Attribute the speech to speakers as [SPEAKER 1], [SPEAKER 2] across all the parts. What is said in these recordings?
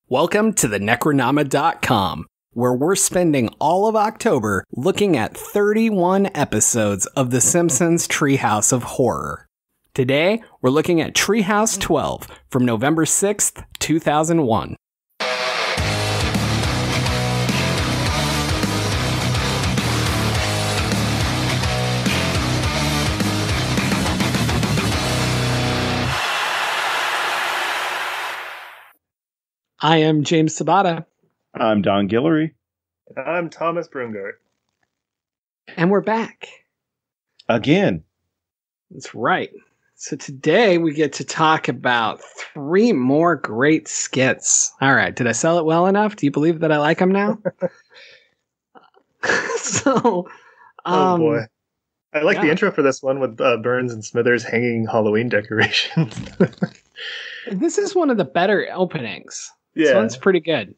[SPEAKER 1] Welcome to the Necronama.com, where we're spending all of October looking at 31 episodes of the Simpsons Treehouse of Horror. Today, we're looking at Treehouse 12 from November 6th, 2001. I am James Sabata.
[SPEAKER 2] I'm Don Guillory.
[SPEAKER 3] And I'm Thomas Brungardt.
[SPEAKER 1] And we're back.
[SPEAKER 2] Again.
[SPEAKER 1] That's right. So today we get to talk about 3 more great skits. All right. Did I sell it well enough? Do you believe that I like them now?
[SPEAKER 3] Oh boy. I like the intro for this one with Burns and Smithers hanging Halloween decorations.
[SPEAKER 1] This is one of the better openings.
[SPEAKER 3] Yeah.
[SPEAKER 1] This one's pretty good.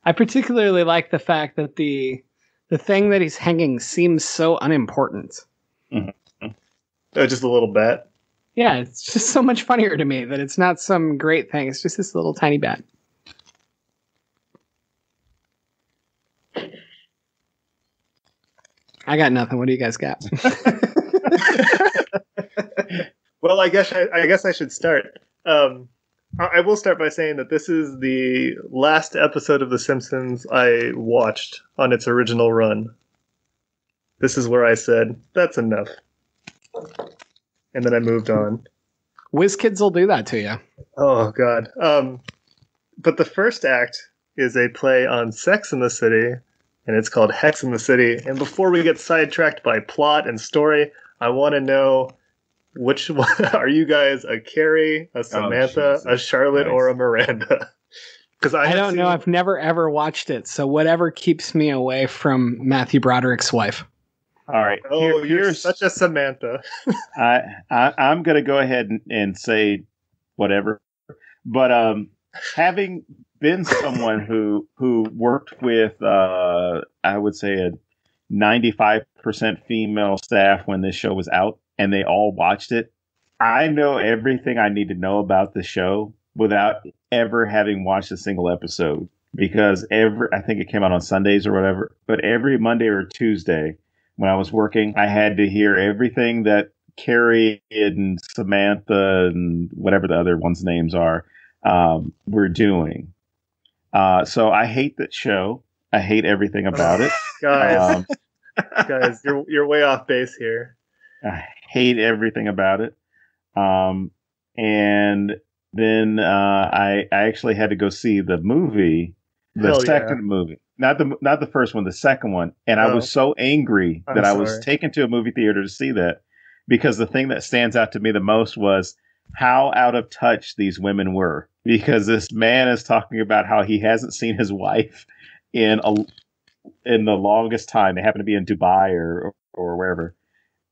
[SPEAKER 1] I particularly like the fact that the thing that he's hanging seems so unimportant.
[SPEAKER 3] Mm-hmm. Oh, just a little bat?
[SPEAKER 1] Yeah, it's just so much funnier to me that it's not some great thing. It's just this little tiny bat. I got nothing. What do you guys got?
[SPEAKER 3] Well, I guess I should start. I will start by saying that this is the last episode of The Simpsons I watched on its original run. This is where I said, that's enough. And then I moved on.
[SPEAKER 1] WIZ Kids will do that to you.
[SPEAKER 3] Oh, God. But the first act is a play on Sex and the City, and it's called HEX and the City. And before we get sidetracked by plot and story, I want to know, which one are you guys, a Carrie, a Samantha, a Charlotte, or a Miranda? Because
[SPEAKER 1] I don't know. I've never ever watched it, so whatever keeps me away from Matthew Broderick's wife.
[SPEAKER 2] All right.
[SPEAKER 3] Oh, you're such a Samantha.
[SPEAKER 2] I'm going to go ahead and say whatever. But having been someone who worked with, I would say, a 95% female staff when this show was out, and they all watched it, I know everything I need to know about the show without ever having watched a single episode. Because I think it came out on Sundays or whatever, but every Monday or Tuesday when I was working, I had to hear everything that Carrie and Samantha and whatever the other ones' names are were doing. So I hate that show. I hate everything about it.
[SPEAKER 3] Guys, you're way off base here.
[SPEAKER 2] I hate everything about it. And then I actually had to go see the movie, the second movie, not the first one, the second one. And I was so angry that I was taken to a movie theater to see that, because the thing that stands out to me the most was how out of touch these women were. Because this man is talking about how he hasn't seen his wife in the longest time. They happen to be in Dubai or wherever.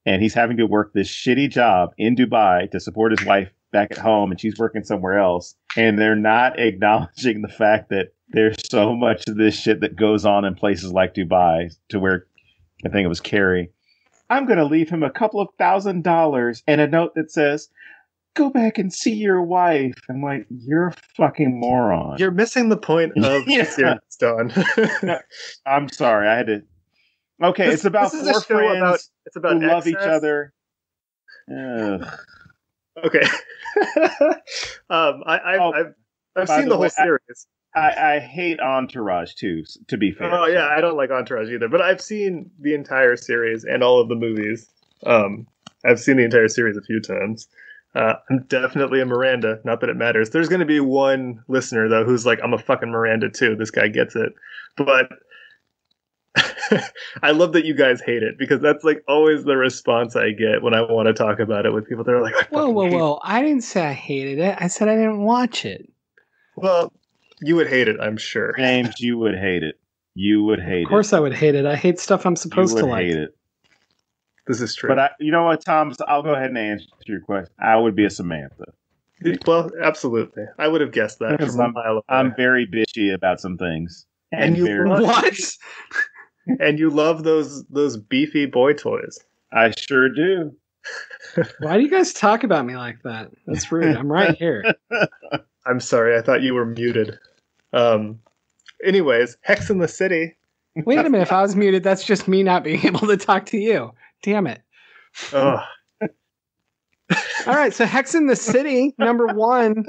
[SPEAKER 2] And he's having to work this shitty job in Dubai to support his wife back at home, and she's working somewhere else. And they're not acknowledging the fact that there's so much of this shit that goes on in places like Dubai, to where, I think it was Carrie, I'm going to leave him a couple of $1,000 and a note that says, go back and see your wife. I'm like, you're a fucking moron.
[SPEAKER 3] You're missing the point of the series, Don.
[SPEAKER 2] No, I'm sorry. I had to. Okay, it's about 4 friends who love each other.
[SPEAKER 3] Okay. I've seen the whole series.
[SPEAKER 2] I hate Entourage too, to be fair.
[SPEAKER 3] Oh yeah, I don't like Entourage either, but I've seen the entire series and all of the movies. I've seen the entire series a few times. I'm definitely a Miranda, not that it matters. There's going to be one listener though who's like, I'm a fucking Miranda too. This guy gets it. But I love that you guys hate it, because that's like always the response I get when I want to talk about it with people. They're like,
[SPEAKER 1] whoa. I didn't say I hated it. I said I didn't watch it.
[SPEAKER 3] Well, you would hate it, I'm sure.
[SPEAKER 2] James, you would hate it. You would hate it.
[SPEAKER 1] Of course I would hate it. I hate stuff I'm supposed to like.
[SPEAKER 2] You would hate it.
[SPEAKER 3] This is true.
[SPEAKER 2] But you know what, Tom? I'll go ahead and answer your question. I would be a Samantha.
[SPEAKER 3] Well, absolutely. I would have guessed that from a mile away.
[SPEAKER 2] I'm very bitchy about some things.
[SPEAKER 3] And you
[SPEAKER 1] what?
[SPEAKER 3] And you love those beefy boy toys.
[SPEAKER 2] I sure do.
[SPEAKER 1] Why do you guys talk about me like that? That's rude. I'm right here.
[SPEAKER 3] I'm sorry. I thought you were muted. Anyways, Hex in the City.
[SPEAKER 1] Wait a minute. If I was muted, that's just me not being able to talk to you. Damn it.
[SPEAKER 3] Oh.
[SPEAKER 1] All right. So Hex in the City, number one.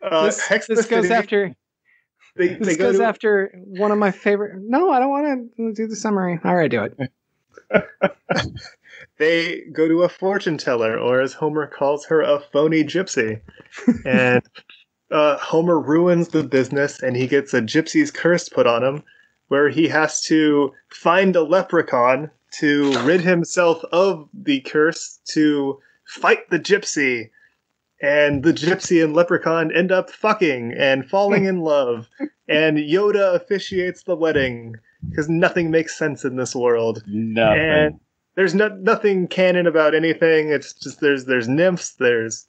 [SPEAKER 1] This goes after. This goes after one of my favorite. No, I don't want to do the summary. All right, do it.
[SPEAKER 3] They go to a fortune teller, or as Homer calls her, a phony gypsy. And Homer ruins the business, and he gets a gypsy's curse put on him, where he has to find a leprechaun to rid himself of the curse to fight the gypsy. And the gypsy and leprechaun end up fucking and falling in love. And Yoda officiates the wedding, because nothing makes sense in this world.
[SPEAKER 2] Nothing.
[SPEAKER 3] And there's nothing canon about anything. It's just there's nymphs, there's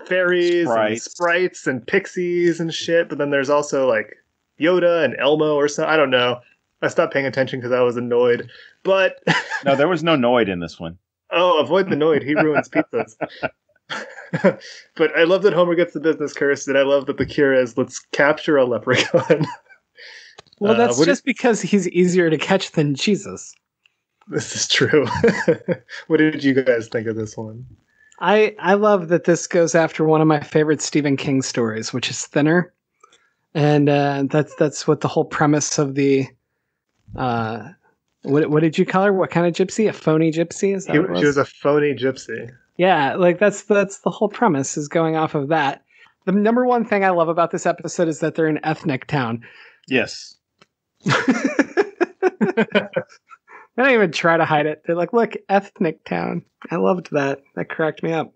[SPEAKER 3] fairies and sprites and pixies and shit. But then there's also like Yoda and Elmo or something. I don't know. I stopped paying attention because I was annoyed. But
[SPEAKER 2] no, there was no Noid in this one.
[SPEAKER 3] Oh, avoid the Noid. He ruins pizzas. But I love that Homer gets the business curse, and I love that the cure is let's capture a leprechaun.
[SPEAKER 1] Well, that's just because he's easier to catch than Jesus.
[SPEAKER 3] This is true. What did you guys think of this one?
[SPEAKER 1] I love that this goes after one of my favorite Stephen King stories, which is Thinner, and that's what the whole premise of the what did you call her? What kind of gypsy? A phony gypsy? Is that what it was?
[SPEAKER 3] She was a phony gypsy.
[SPEAKER 1] Yeah, like that's the whole premise is going off of that. The number one thing I love about this episode is that they're an ethnic town.
[SPEAKER 2] Yes.
[SPEAKER 1] They don't even try to hide it. They're like, look, ethnic town. I loved that. That cracked me up.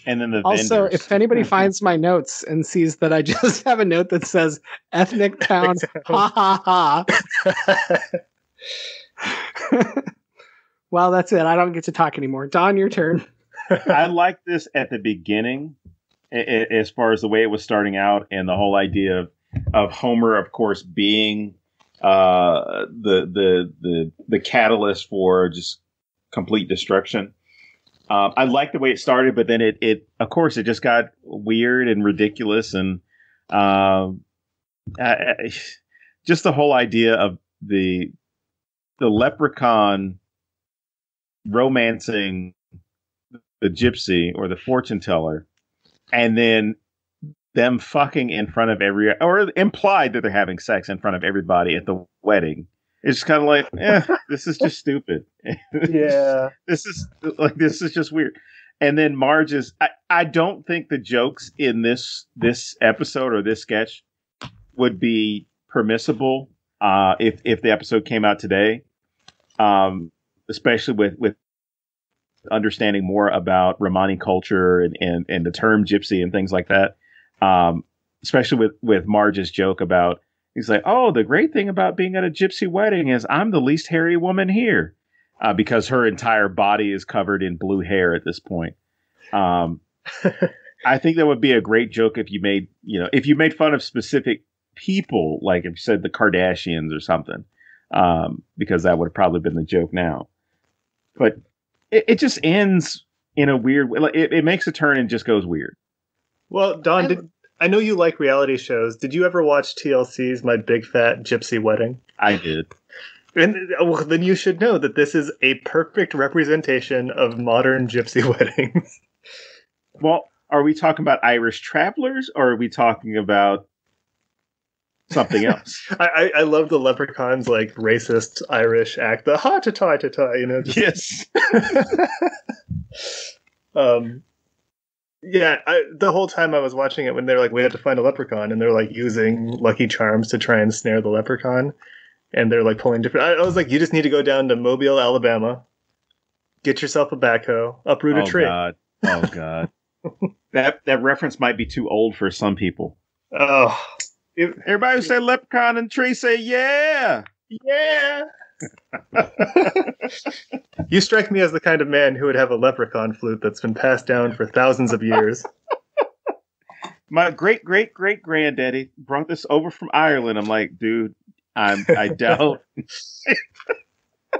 [SPEAKER 2] And then
[SPEAKER 1] also, if anybody finds my notes and sees that I just have a note that says ethnic town, ha ha ha. Well, that's it. I don't get to talk anymore. Don, your turn.
[SPEAKER 2] I like this at the beginning, as far as the way it was starting out, and the whole idea of Homer, of course, being the catalyst for just complete destruction. I like the way it started, but then it of course it just got weird and ridiculous, and just the whole idea of the leprechaun romancing the gypsy or the fortune teller, and then them fucking in front of or implied that they're having sex in front of everybody at the wedding. It's kind of like, this is just stupid.
[SPEAKER 3] Yeah.
[SPEAKER 2] This is just weird. And then Marge's, I don't think the jokes in this episode or this sketch would be permissible if the episode came out today. Especially with understanding more about Romani culture and the term gypsy and things like that. Especially with Marge's joke about, he's like, oh, the great thing about being at a gypsy wedding is I'm the least hairy woman here, because her entire body is covered in blue hair at this point. I think that would be a great joke if you made fun of specific people, like if you said the Kardashians or something, because that would have probably been the joke now. But it just ends in a weird way. It makes a turn and just goes weird.
[SPEAKER 3] Well, Don, I know you like reality shows. Did you ever watch TLC's My Big Fat Gypsy Wedding?
[SPEAKER 2] I did.
[SPEAKER 3] And well, then you should know that this is a perfect representation of modern gypsy weddings.
[SPEAKER 2] Well, are we talking about Irish travelers, or are we talking about something else?
[SPEAKER 3] I love the leprechaun's like racist Irish act, the ha ta ta ta ta,
[SPEAKER 2] Yes.
[SPEAKER 3] Yeah, the whole time I was watching it, when they're like, we had to find a leprechaun, and they're like using Lucky Charms to try and snare the leprechaun, and they're like pulling different. I was like, you just need to go down to Mobile, Alabama, get yourself a backhoe, uproot a tree.
[SPEAKER 2] Oh God. That reference might be too old for some people.
[SPEAKER 3] Oh,
[SPEAKER 2] everybody who say leprechaun and tree say yeah.
[SPEAKER 3] You strike me as the kind of man who would have a leprechaun flute that's been passed down for thousands of years.
[SPEAKER 2] My great granddaddy brought this over from Ireland. I'm like, dude, I doubt.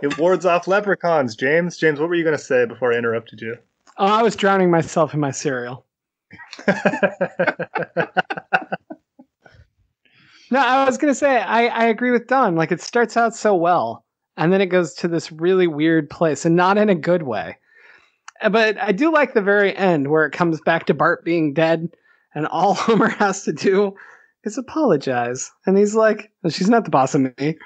[SPEAKER 3] It wards off leprechauns, James. James, what were you going to say before I interrupted you?
[SPEAKER 1] Oh, I was drowning myself in my cereal. No, I was going to say, I agree with Don. Like, it starts out so well, and then it goes to this really weird place, and not in a good way. But I do like the very end where it comes back to Bart being dead, and all Homer has to do is apologize. And he's like, well, she's not the boss of me.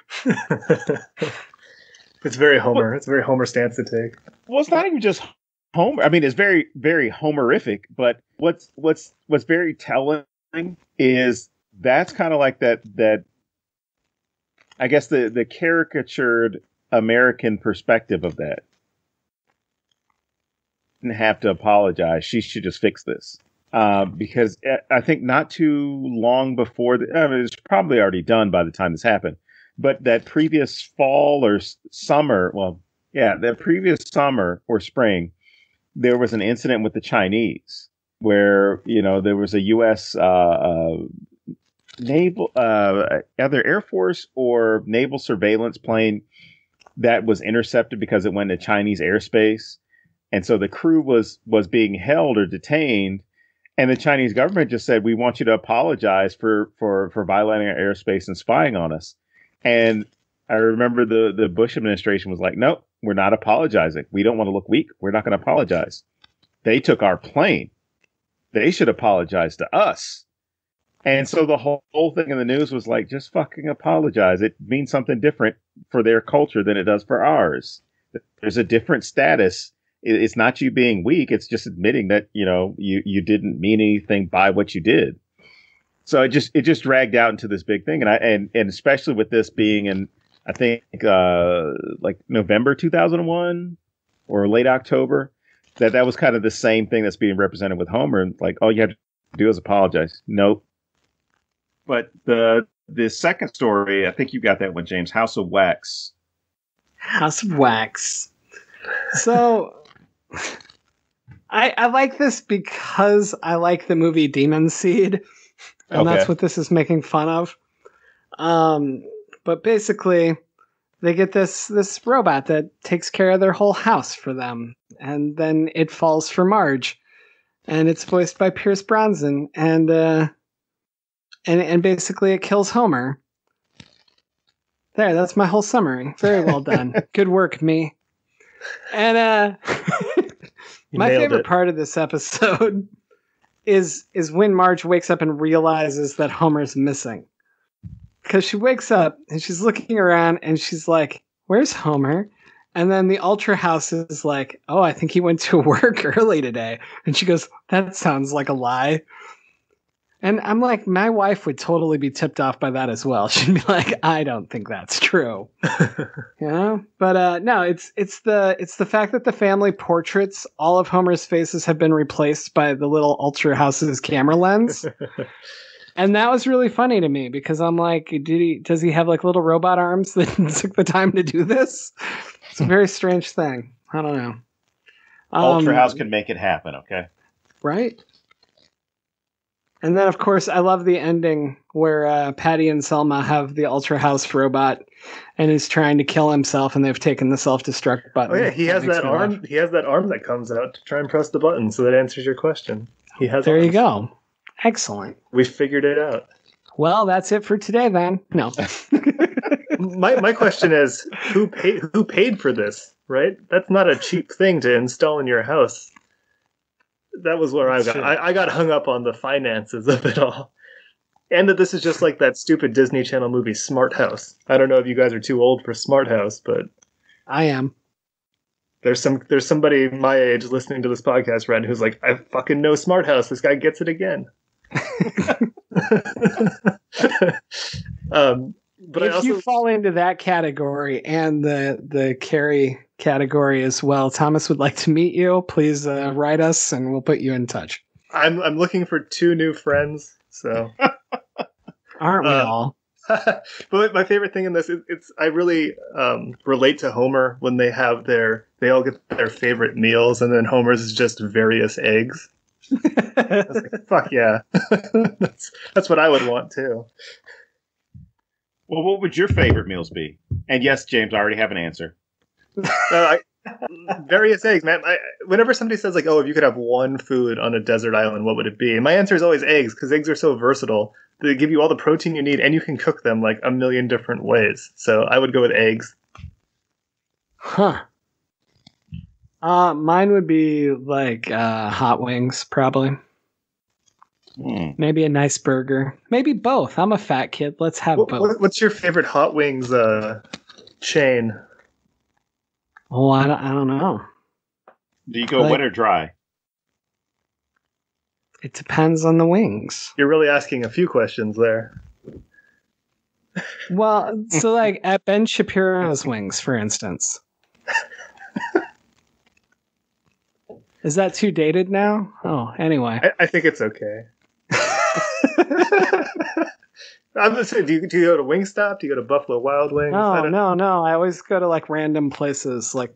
[SPEAKER 3] It's very Homer. Well, it's a very Homer stance to take.
[SPEAKER 2] Well, it's not even just Homer. I mean, it's very, very Homerific. But what's very telling is that's kind of like that. I guess the caricatured American perspective of that. Didn't have to apologize. She should just fix this. Because I think not too long before, it was probably already done by the time this happened. But that previous fall or summer, that previous summer or spring, there was an incident with the Chinese where, there was a U.S. Naval, either Air Force or naval surveillance plane that was intercepted because it went into Chinese airspace. And so the crew was being held or detained. And the Chinese government just said, we want you to apologize for violating our airspace and spying on us. And I remember the Bush administration was like, no, we're not apologizing. We don't want to look weak. We're not going to apologize. They took our plane. They should apologize to us. And so the whole thing in the news was like, just fucking apologize. It means something different for their culture than it does for ours. There's a different status. It's not you being weak. It's just admitting that, you didn't mean anything by what you did. So it just dragged out into this big thing. And especially with this being in, I think, like November 2001 or late October, that was kind of the same thing that's being represented with Homer. And like, all you have to do is apologize. Nope. But the second story, I think you got that one, James, House of Wax.
[SPEAKER 1] House of Wax. So I like this because I like the movie Demon Seed. And that's what this is making fun of. But basically, they get this robot that takes care of their whole house for them. And then it falls for Marge. And it's voiced by Pierce Brosnan. And basically it kills Homer. There, that's my whole summary. Very well done. Good work, me. And my favorite part of this episode is when Marge wakes up and realizes that Homer's missing. Because she wakes up and she's looking around and she's like, where's Homer? And then the Ultra House is like, oh, I think he went to work early today. And she goes, that sounds like a lie. And I'm like, my wife would totally be tipped off by that as well. She'd be like, I don't think that's true. But no, it's the fact that the family portraits, all of Homer's faces have been replaced by the little Ultra House's camera lens. And that was really funny to me because I'm like, does he have like little robot arms that took the time to do this? It's a very strange thing. I don't know.
[SPEAKER 2] Ultra House can make it happen, okay?
[SPEAKER 1] Right? And then, of course, I love the ending where Patty and Selma have the Ultra House robot, and he's trying to kill himself, and they've taken the self-destruct button.
[SPEAKER 3] Oh yeah, he has that arm. He has that arm that comes out to try and press the button. So that answers your question. He has.
[SPEAKER 1] There arms. You go. Excellent.
[SPEAKER 3] We figured it out.
[SPEAKER 1] Well, that's it for today, then. No.
[SPEAKER 3] my question is, who paid for this? Right? That's not a cheap thing to install in your house. That was where I got hung up on the finances of it all. And that this is just like that stupid Disney Channel movie Smart House. I don't know if you guys are too old for Smart House, but
[SPEAKER 1] I am.
[SPEAKER 3] There's somebody my age listening to this podcast, Ren, who's like, I fucking know Smart House. This guy gets it again. But
[SPEAKER 1] if you fall into that category and the Carrie category as well, Thomas would like to meet you. Please write us and we'll put you in touch.
[SPEAKER 3] I'm looking for 2 new friends, so
[SPEAKER 1] aren't we all?
[SPEAKER 3] But my favorite thing in this is I really relate to Homer when they all get their favorite meals, and then Homer's is just various eggs. I was like, fuck yeah, that's what I would want too.
[SPEAKER 2] Well, what would your favorite meals be? And yes, James, I already have an answer.
[SPEAKER 3] Various eggs, man. Whenever somebody says like, "Oh, if you could have one food on a desert island, what would it be?" My answer is always eggs, because eggs are so versatile they give you all the protein you need, and you can cook them like a million different ways. So I would go with eggs.
[SPEAKER 1] Huh. Mine would be like hot wings, probably. Maybe a nice burger. Maybe both. I'm a fat kid. Let's have both.
[SPEAKER 3] What's your favorite hot wings chain?
[SPEAKER 1] Oh, I don't know.
[SPEAKER 2] Do you go wet or dry?
[SPEAKER 1] It depends on the wings.
[SPEAKER 3] You're really asking a few questions there.
[SPEAKER 1] Well, so like at Ben Shapiro's wings, for instance. Is that too dated now? Oh, anyway.
[SPEAKER 3] I think it's okay. I'm just saying, do you go to Wingstop? Do you go to Buffalo Wild Wings?
[SPEAKER 1] No. I always go to like random places, like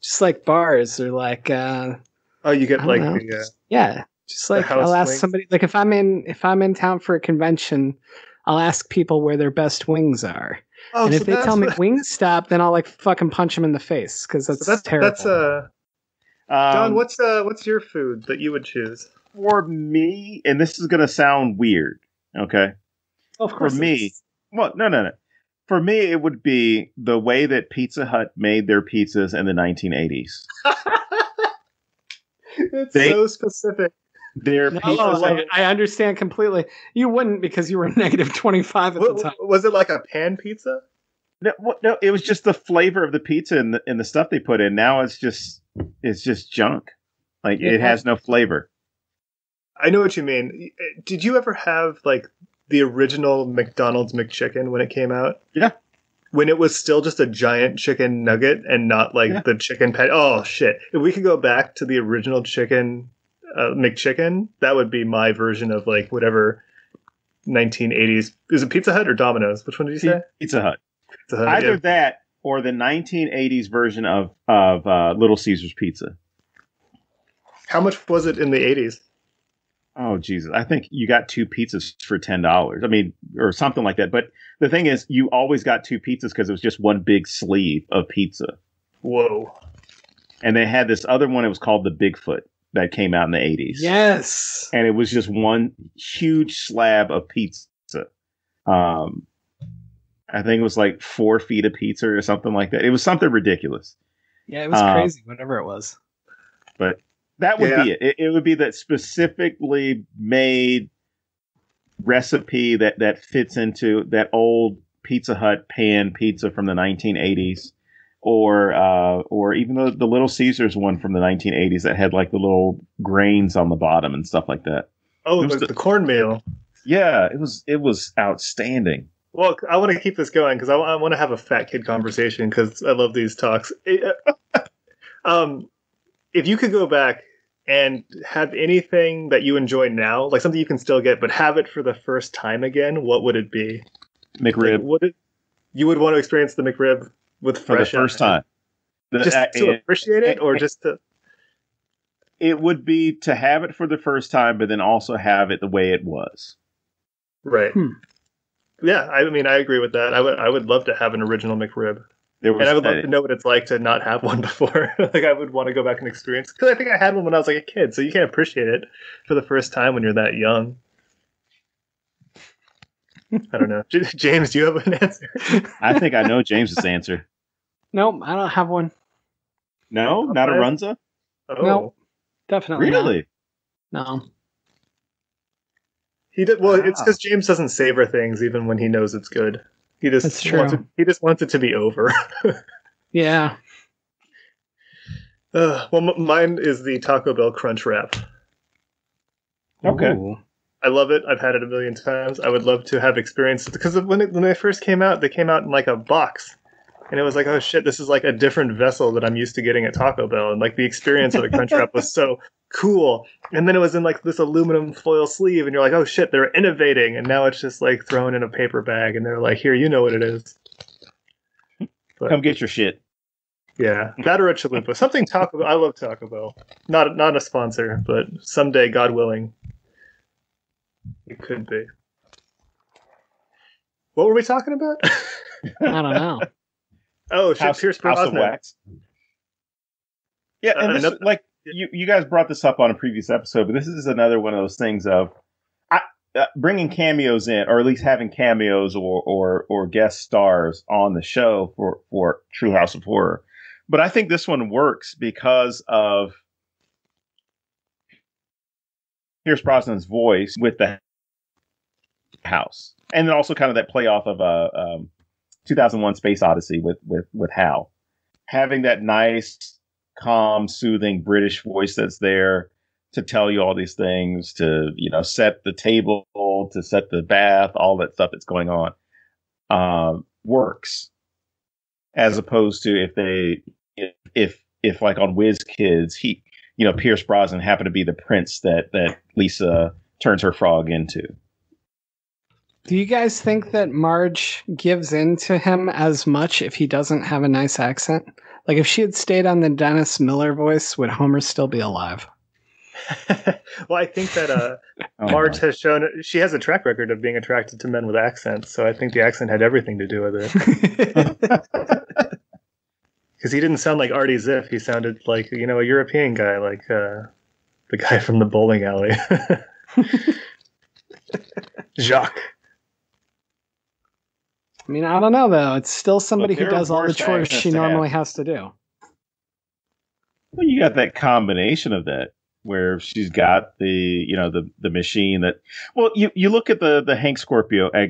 [SPEAKER 1] just like bars or like.
[SPEAKER 3] You get like the
[SPEAKER 1] yeah, just like I'll ask somebody, like if I'm in town for a convention, I'll ask people where their best wings are. Oh, and if they tell me Wingstop, then I'll like fucking punch them in the face because that's terrible. That's
[SPEAKER 3] Don, what's your food that you would choose?
[SPEAKER 2] For me, and this is going to sound weird, okay?
[SPEAKER 1] Of course.
[SPEAKER 2] For me, well, no. For me, it would be the way that Pizza Hut made their pizzas in the 1980s.
[SPEAKER 3] It's so specific.
[SPEAKER 1] I understand completely. You wouldn't because you were negative 25 at the time.
[SPEAKER 3] Was it like a pan pizza?
[SPEAKER 2] No, it was just the flavor of the pizza and the stuff they put in. Now it's just junk. Like it has no flavor.
[SPEAKER 3] I know what you mean. Did you ever have like the original McDonald's McChicken when it came out?
[SPEAKER 2] Yeah.
[SPEAKER 3] When it was still just a giant chicken nugget and not like the chicken patty. Oh shit! If we could go back to the original chicken McChicken, that would be my version of like whatever 1980s. Is it Pizza Hut or Domino's? Which one did you say?
[SPEAKER 2] Pizza Hut. Either that or the 1980s version of Little Caesars Pizza.
[SPEAKER 3] How much was it in the 80s?
[SPEAKER 2] Oh, Jesus. I think you got 2 pizzas for $10. I mean, or something like that. But the thing is, you always got 2 pizzas because it was just one big sleeve of pizza.
[SPEAKER 3] Whoa.
[SPEAKER 2] And they had this other one. It was called the Bigfoot that came out in the 80s.
[SPEAKER 1] Yes.
[SPEAKER 2] And it was just one huge slab of pizza. I think it was like 4 feet of pizza or something like that. It was something ridiculous.
[SPEAKER 1] Yeah, it was crazy, whatever it was.
[SPEAKER 2] But that would be it. It would be that specifically made recipe that fits into that old Pizza Hut pan pizza from the 1980s, or even the Little Caesars one from the 1980s that had like the little grains on the bottom and stuff like that.
[SPEAKER 3] Oh, the cornmeal.
[SPEAKER 2] Yeah, it was outstanding.
[SPEAKER 3] Well, I want to keep this going because I want to have a fat kid conversation because I love these talks. If you could go back and have anything that you enjoy now, like something you can still get, but have it for the first time again, what would it be?
[SPEAKER 2] McRib.
[SPEAKER 3] Like, you would want to experience the McRib with fresh
[SPEAKER 2] for the first time.
[SPEAKER 3] Just to appreciate it, or just to...
[SPEAKER 2] It would be to have it for the first time, but then also have it the way it was.
[SPEAKER 3] Right. Yeah, I mean, I agree with that. I would love to have an original McRib. And I would love to know what it's like to not have one before. Like, I would want to go back and experience. Because I think I had one when I was like a kid, so you can't appreciate it for the first time when you're that young. I don't know. James, do you have an answer?
[SPEAKER 2] I think I know James's answer.
[SPEAKER 1] Nope, I don't have one.
[SPEAKER 2] No? Not a Runza?
[SPEAKER 3] Oh.
[SPEAKER 1] No, definitely
[SPEAKER 2] really?
[SPEAKER 1] Not. No.
[SPEAKER 3] He did well. Wow. It's because James doesn't savor things even when he knows it's good. He just wants it to be over.
[SPEAKER 1] Yeah.
[SPEAKER 3] Well, mine is the Taco Bell Crunch Wrap.
[SPEAKER 2] Okay.
[SPEAKER 1] Ooh.
[SPEAKER 3] I love it. I've had it a million times. I would love to have experiences because when they first came out, they came out in like a box. And it was like, oh shit, this is like a different vessel that I'm used to getting at Taco Bell. And like the experience of the Crunch Wrap was so cool. And then it was in like this aluminum foil sleeve. And you're like, oh shit, they're innovating. And now it's just like thrown in a paper bag. And they're like, here, you know what it is. But,
[SPEAKER 2] come get your shit.
[SPEAKER 3] Yeah. That or a chalupa. Something Taco Bell. I love Taco Bell. Not a sponsor, but someday, God willing, it could be. What were we talking about?
[SPEAKER 1] I don't know.
[SPEAKER 3] Oh, shit, Pierce Brosnan.
[SPEAKER 2] Wax. Yeah, and this, like you guys brought this up on a previous episode, but this is another one of those things of bringing cameos in, or at least having cameos or guest stars on the show for Treehouse of Horror. But I think this one works because of Pierce Brosnan's voice with the house, and then also kind of that playoff of 2001: Space Odyssey with Hal, having that nice, calm, soothing British voice that's there to tell you all these things, to set the table, to set the bath, all that stuff that's going on, works. As opposed to if like on WIZ Kids, Pierce Brosnan happened to be the prince that Lisa turns her frog into.
[SPEAKER 1] Do you guys think that Marge gives in to him as much if he doesn't have a nice accent? Like, if she had stayed on the Dennis Miller voice, would Homer still be alive?
[SPEAKER 3] Well, I think that Marge has shown she has a track record of being attracted to men with accents, so I think the accent had everything to do with it. Because he didn't sound like Artie Ziff. He sounded like, a European guy, like the guy from the bowling alley. Jacques.
[SPEAKER 1] I mean, I don't know, though. It's still somebody who does all the chores she normally has to do.
[SPEAKER 2] Well, you got that combination of that, where she's got the machine that... Well, you look at the Hank Scorpio... I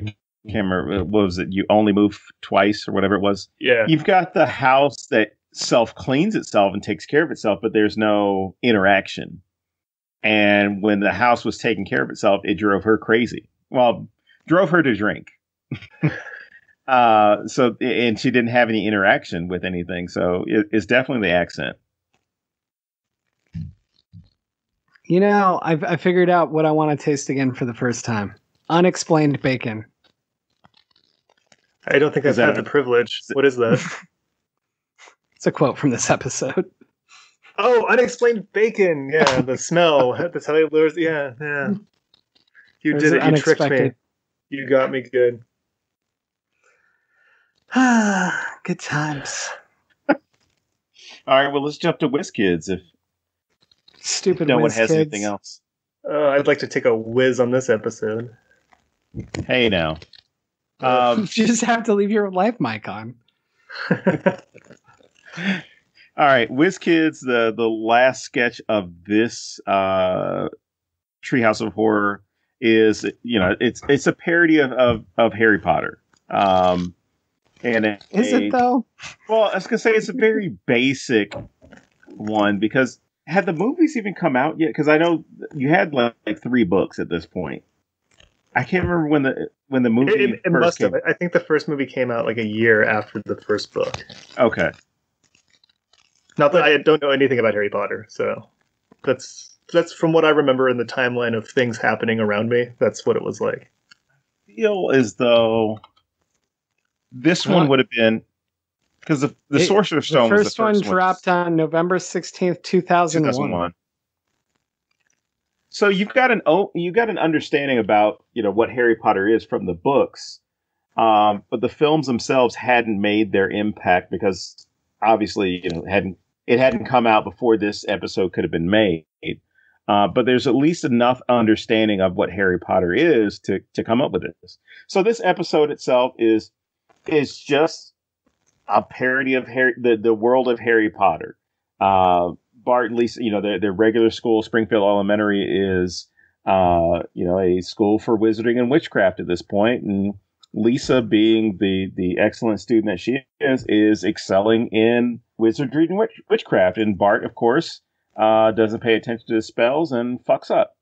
[SPEAKER 2] can't remember, what was it? You only move twice or whatever it was.
[SPEAKER 3] Yeah.
[SPEAKER 2] You've got the house that self-cleans itself and takes care of itself, but there's no interaction. And when the house was taking care of itself, it drove her crazy. Well, drove her to drink. And she didn't have any interaction with anything. So it's definitely the accent.
[SPEAKER 1] I figured out what I want to taste again for the first time. Unexplained bacon.
[SPEAKER 3] I don't think I've had the privilege. What is that?
[SPEAKER 1] It's a quote from this episode.
[SPEAKER 3] Oh, unexplained bacon. Yeah, the smell. That's how they lures. Yeah. You did it. You tricked me. You got me good.
[SPEAKER 1] Good times.
[SPEAKER 2] All right, well, let's jump to WIZ Kids if
[SPEAKER 1] stupid
[SPEAKER 2] no one
[SPEAKER 1] WIZ
[SPEAKER 2] has
[SPEAKER 1] Kids.
[SPEAKER 2] anything else.
[SPEAKER 3] I'd like to take a whiz on this episode.
[SPEAKER 2] Hey, now.
[SPEAKER 1] You just have to leave your live mic on.
[SPEAKER 2] All right, WIZ Kids, the last sketch of this Treehouse of Horror is, it's a parody of Harry Potter.
[SPEAKER 1] Is it though?
[SPEAKER 2] Well, I was gonna say it's a very basic one, because had the movies even come out yet? Because I know you had like 3 books at this point. I can't remember when the movie
[SPEAKER 3] it
[SPEAKER 2] first came.
[SPEAKER 3] I think the first movie came out like a year after the first book.
[SPEAKER 2] Okay.
[SPEAKER 3] Not that I don't know anything about Harry Potter, so that's from what I remember in the timeline of things happening around me. That's what it was like.
[SPEAKER 2] I feel as though this one would have been, because the Sorcerer's Stone was the first one.
[SPEAKER 1] The first one dropped on November 16th, 2001.
[SPEAKER 2] So you've got an understanding about what Harry Potter is from the books, but the films themselves hadn't made their impact because obviously it hadn't come out before this episode could have been made. But there's at least enough understanding of what Harry Potter is to come up with this. So this episode itself is just a parody of the world of Harry Potter. Bart and Lisa, their regular school, Springfield Elementary, is, a school for wizarding and witchcraft at this point. And Lisa, being the excellent student that she is excelling in wizardry and witchcraft. And Bart, of course, doesn't pay attention to the spells and fucks up.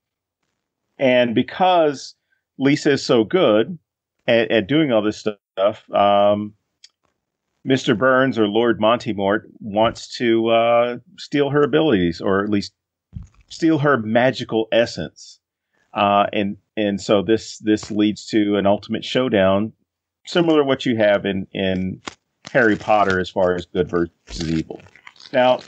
[SPEAKER 2] And because Lisa is so good at doing all this stuff, Mr. Burns, or Lord Montymort, wants to steal her abilities, or at least steal her magical essence. And so this leads to an ultimate showdown, similar to what you have in Harry Potter as far as good versus evil. Now,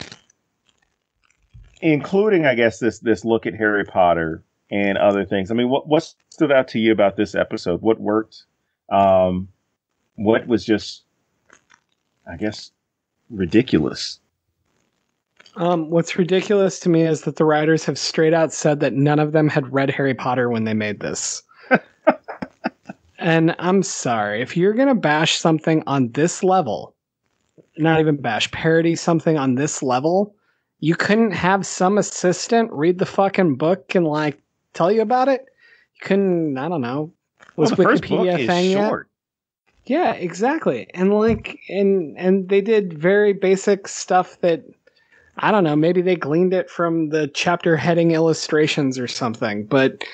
[SPEAKER 2] including, I guess, this look at Harry Potter and other things. I mean, what stood out to you about this episode? What worked? What was just, I guess, ridiculous?
[SPEAKER 1] What's ridiculous to me is that the writers have straight out said that none of them had read Harry Potter when they made this. And I'm sorry, if you're going to bash something on this level, not even bash, parody something on this level, you couldn't have some assistant read the fucking book and like tell you about it? You couldn't, I don't know. Was
[SPEAKER 2] the first
[SPEAKER 1] Wikipedia
[SPEAKER 2] book is
[SPEAKER 1] thing
[SPEAKER 2] short.
[SPEAKER 1] Yet? Yeah, exactly. And like and they did very basic stuff that I don't know, maybe they gleaned it from the chapter heading illustrations or something, but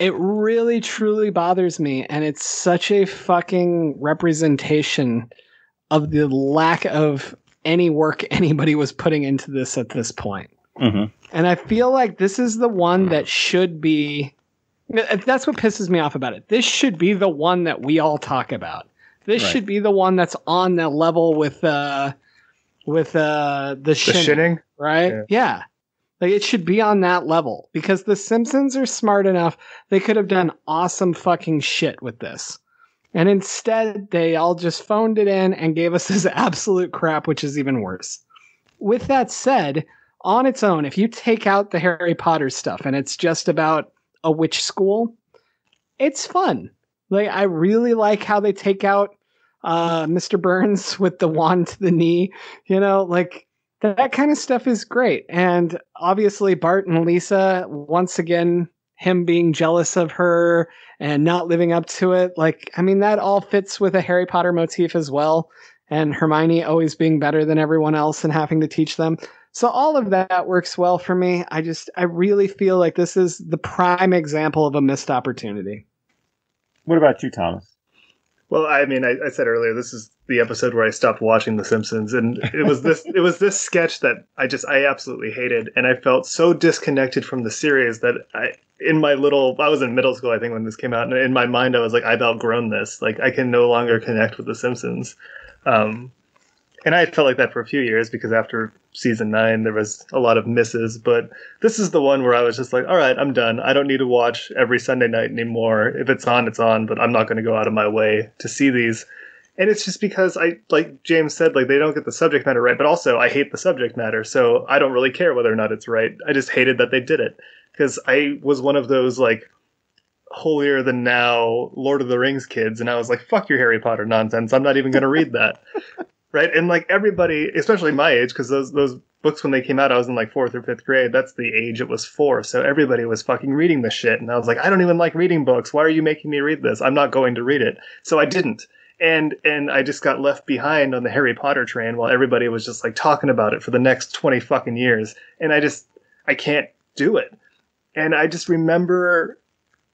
[SPEAKER 1] it really truly bothers me, and it's such a fucking representation of the lack of any work anybody was putting into this at this point.
[SPEAKER 2] Mm-hmm.
[SPEAKER 1] And I feel like this is the one that should be... That's what pisses me off about it. This should be the one that we all talk about. This should be the one that's on the level with the Shinning, right? Yeah. Like, it should be on that level because the Simpsons are smart enough. They could have done awesome fucking shit with this. And instead, they all just phoned it in and gave us this absolute crap, which is even worse. With that said, on its own, if you take out the Harry Potter stuff and it's just about a witch school, it's fun. Like, I really like how they take out Mr. Burns with the wand to the knee. You know, like, that kind of stuff is great. And obviously Bart and Lisa, once again, him being jealous of her and not living up to it. Like, I mean, that all fits with a Harry Potter motif as well. And Hermione always being better than everyone else and having to teach them. So all of that works well for me. I really feel like this is the prime example of a missed opportunity.
[SPEAKER 2] What about you, Thomas?
[SPEAKER 3] Well, I mean, I said earlier, this is the episode where I stopped watching The Simpsons, and it was this sketch that I absolutely hated, and I felt so disconnected from the series that I was in middle school, I think, when this came out, and in my mind I was like, I've outgrown this. Like, I can no longer connect with The Simpsons. And I felt like that for a few years because after season 9, there was a lot of misses. But this is the one where I was just like, all right, I'm done. I don't need to watch every Sunday night anymore. If it's on, it's on. But I'm not going to go out of my way to see these. And it's just because like James said, like, they don't get the subject matter right. But also, I hate the subject matter. So I don't really care whether or not it's right. I just hated that they did it. Because I was one of those, like, holier than now Lord of the Rings kids. And I was like, fuck your Harry Potter nonsense. I'm not even going to read that. Right? And like everybody, especially my age, because those books when they came out, I was in like 4th or 5th grade. That's the age it was for. So everybody was fucking reading this shit. And I was like, I don't even like reading books. Why are you making me read this? I'm not going to read it. So I didn't. And I just got left behind on the Harry Potter train while everybody was just like talking about it for the next 20 fucking years. And I can't do it. And I just remember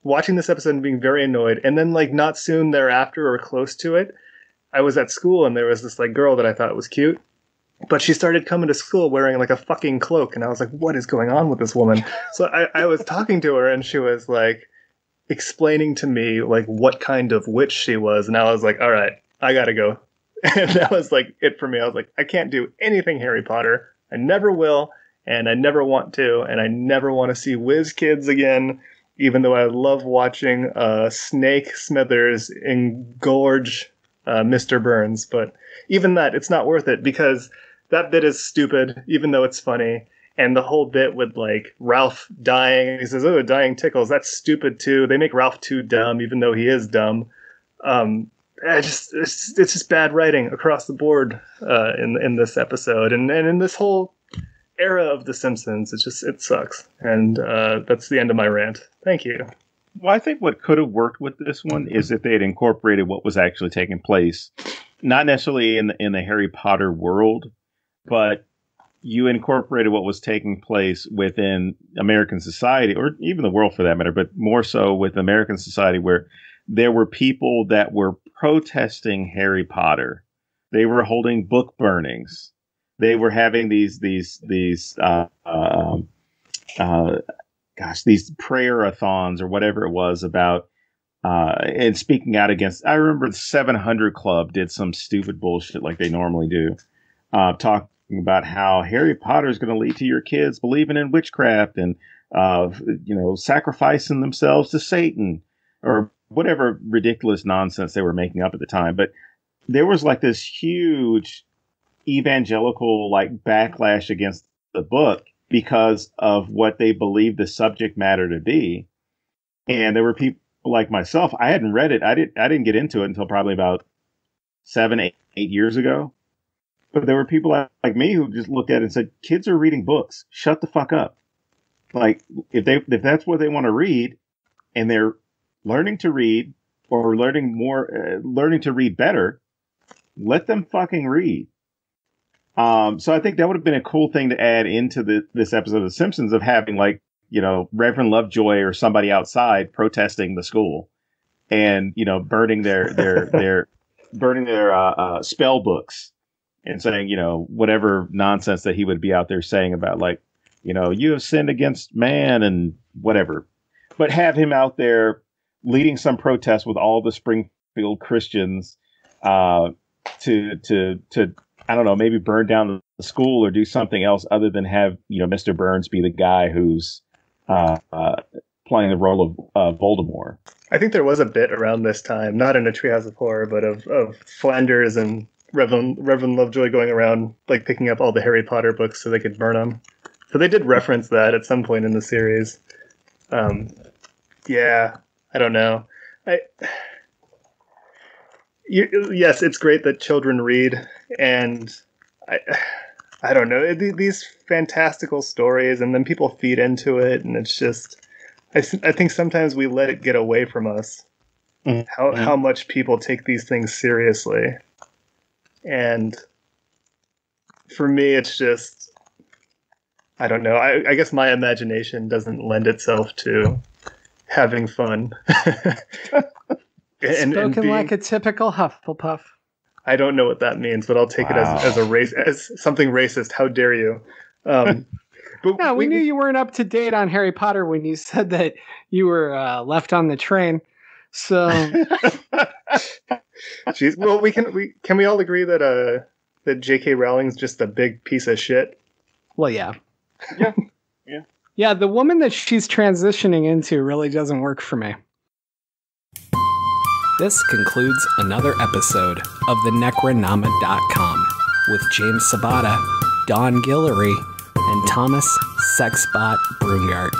[SPEAKER 3] watching this episode and being very annoyed. And then like not soon thereafter or close to it, I was at school and there was this like girl that I thought was cute, but she started coming to school wearing like a fucking cloak. And I was like, what is going on with this woman? So I was talking to her and she was like explaining to me like what kind of witch she was. And I was like, all right, I gotta go. And that was like it for me. I was like, I can't do anything Harry Potter. I never will. And I never want to. And I never want to see WIZ Kids again, even though I love watching Snake Smithers engorge Mr. Burns. But even that, it's not worth it because that bit is stupid, even though it's funny. And the whole bit with like Ralph dying, and he says, "Oh, dying tickles." That's stupid too. They make Ralph too dumb, even though he is dumb. It's just bad writing across the board in this episode, and in this whole era of The Simpsons. It sucks, and that's the end of my rant. Thank you.
[SPEAKER 2] Well, I think what could have worked with this one is if they had incorporated what was actually taking place, not necessarily in the Harry Potter world, but you incorporated what was taking place within American society, or even the world for that matter, but more so with American society, where there were people that were protesting Harry Potter. They were holding book burnings. They were having these prayer-a-thons or whatever it was about, and speaking out against. I remember the 700 Club did some stupid bullshit like they normally do, talking about how Harry Potter is going to lead to your kids believing in witchcraft and sacrificing themselves to Satan or whatever ridiculous nonsense they were making up at the time. But there was like this huge evangelical like backlash against the book because of what they believed the subject matter to be. And there were people like myself, I hadn't read it. I didn't get into it until probably about 7, 8 years ago. But there were people like me who just looked at it and said, "Kids are reading books. Shut the fuck up." Like if that's what they want to read, and they're learning to read or learning to read better, let them fucking read. So I think that would have been a cool thing to add into this episode of The Simpsons, of having, like, you know, Reverend Lovejoy or somebody outside protesting the school, and, you know, burning their spell books, and saying, you know, whatever nonsense that he would be out there saying about, like, you know, you have sinned against man and whatever. But have him out there leading some protest with all the Springfield Christians to I don't know, maybe burn down the school or do something else other than have, you know, Mr. Burns be the guy who's playing the role of Voldemort.
[SPEAKER 3] I think there was a bit around this time, not in a Treehouse of Horror, but of Flanders and Reverend Lovejoy going around, like, picking up all the Harry Potter books so they could burn them. So they did reference that at some point in the series. Yeah, I don't know. Yes, it's great that children read, and I don't know, these fantastical stories, and then people feed into it, and it's just, I think sometimes we let it get away from us, how much people take these things seriously. And for me, it's just, I don't know, I guess my imagination doesn't lend itself to having fun.
[SPEAKER 1] Spoken like a typical Hufflepuff.
[SPEAKER 3] I don't know what that means, but I'll take it as something racist. How dare you? But
[SPEAKER 1] yeah, we knew you weren't up to date on Harry Potter when you said that you were left on the train. So,
[SPEAKER 3] jeez. Well, can we all agree that J.K. Rowling's just a big piece of shit?
[SPEAKER 1] Well, yeah.
[SPEAKER 2] Yeah.
[SPEAKER 1] Yeah, the woman that she's transitioning into really doesn't work for me. This concludes another episode of the Necronama.com with James Sabata, Don Guillory, and Thomas Sexbot Brungardt.